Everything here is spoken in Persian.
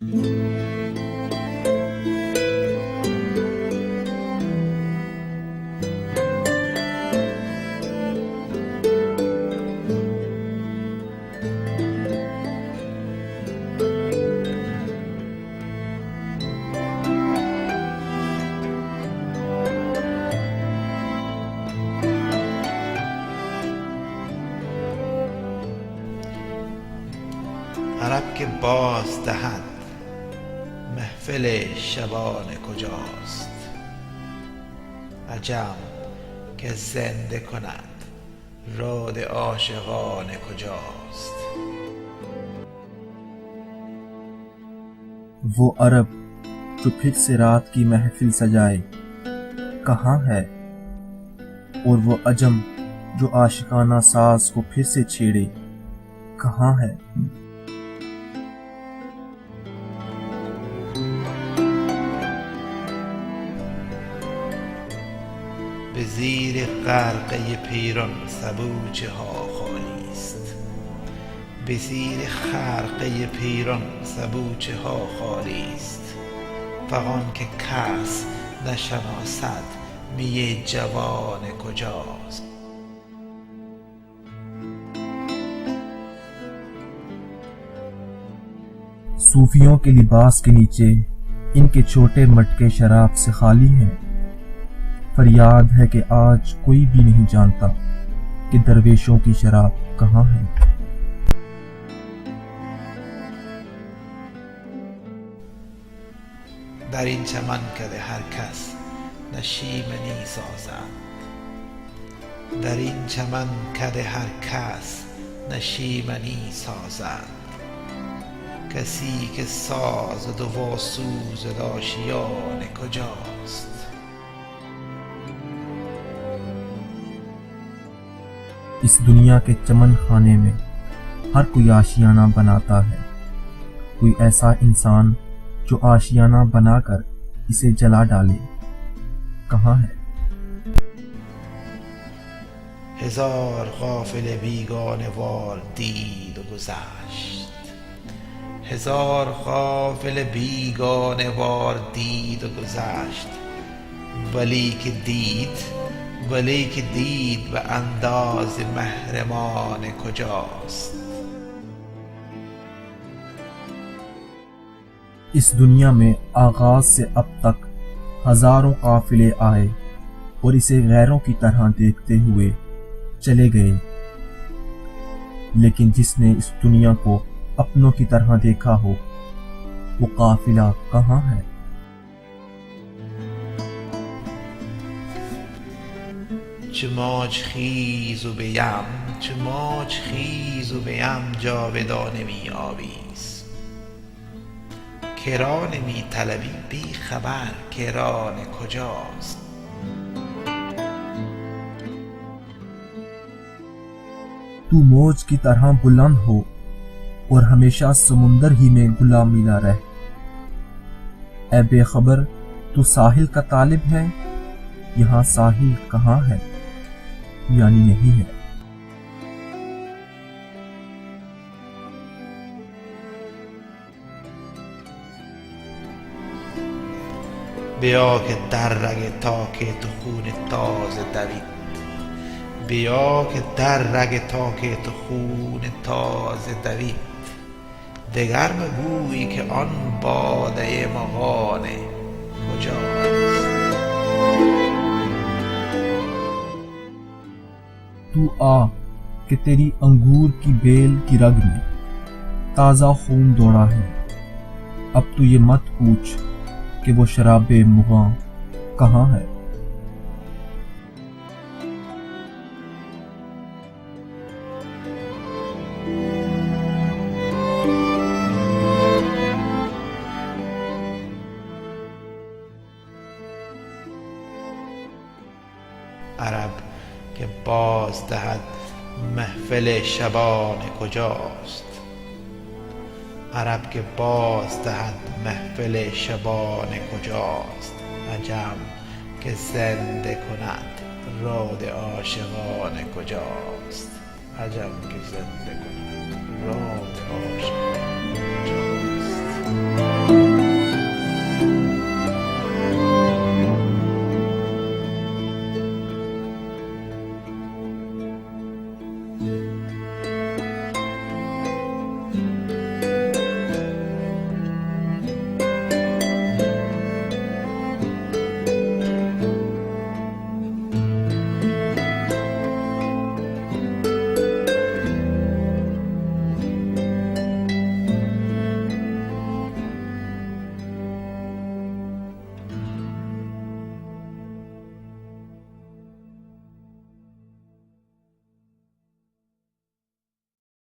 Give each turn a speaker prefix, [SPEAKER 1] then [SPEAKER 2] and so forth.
[SPEAKER 1] عرب که باز دهد محفل شبان کجاست؟ عجم که زنده کند رود عاشقان کجاست؟
[SPEAKER 2] वो अरब जो फिर से रात की महफिल सजाए कहाँ है, और वो अजम जो आशिकाना साज को फिर से छेड़े कहाँ है।
[SPEAKER 1] به زیر غرقه پیران سبو چه ها خالی است، به زیر خرقه پیران سبو چه ها خالی است. فغان که کس نشناسد می جوان کجاست؟
[SPEAKER 2] सूफियों के लिबास के नीचे इनके छोटे मटके शराब से खाली हैं। फरियाद है कि आज कोई भी नहीं जानता कि दरवेशों की शराब कहाँ है।
[SPEAKER 1] در این چمنکده هر کس نشیمنی سازد، در این چمنکده هر کس نشیمنی سازد. کسی که سازد و واسوزد آشیان کجاست؟
[SPEAKER 2] इस दुनिया के चमन खाने में हर कोई आशियाना बनाता है। कोई ऐसा इंसान जो आशियाना बनाकर इसे जला डाले कहाँ है।
[SPEAKER 1] هزار غافل بیگانه وار دید و گذشت، هزار غافل بیگانه وار دید و گذشت. ولی که دید به انداز محرمان کجاست؟
[SPEAKER 2] इस दुनिया में आगाज से अब तक हजारों काफिले आए और इसे गैरों की तरह देखते हुए चले गए, लेकिन जिसने इस दुनिया को अपनों की तरह देखा हो वो काफिला कहाँ है।
[SPEAKER 1] چو موج خیز و بیم، چو موج خیز و بیم جاودانه می آویز. کران می طلبی بی خبر کران کجاست؟
[SPEAKER 2] तू मौज की तरह बुलंद हो और हमेशा समुंदर ही में गुलाम मिला रहे। ऐ बेखबर तू साहिल का तालिब है, यहाँ साहिल कहाँ है यानी नहीं है।
[SPEAKER 1] بیا که در رگ تاک تو خون تازه دوید، بیا که در رگ تاک تو خون تازه دوید. دگر مگویی که آن باده مغانه کجاست؟
[SPEAKER 2] तू आ कि तेरी अंगूर की बेल की रग में ताजा खून दौड़ा है। अब तू ये मत पूछ कि वो शराबे मुगा कहाँ है।
[SPEAKER 1] عرب که باز دهد محفل شبان کجاست؟ عرب که باز دهد محفل شبان کجاست؟ عجم که زنده کند رود عاشقان کجاست؟ عجم که زنده کند رود عاشقان کجاست؟
[SPEAKER 2] है।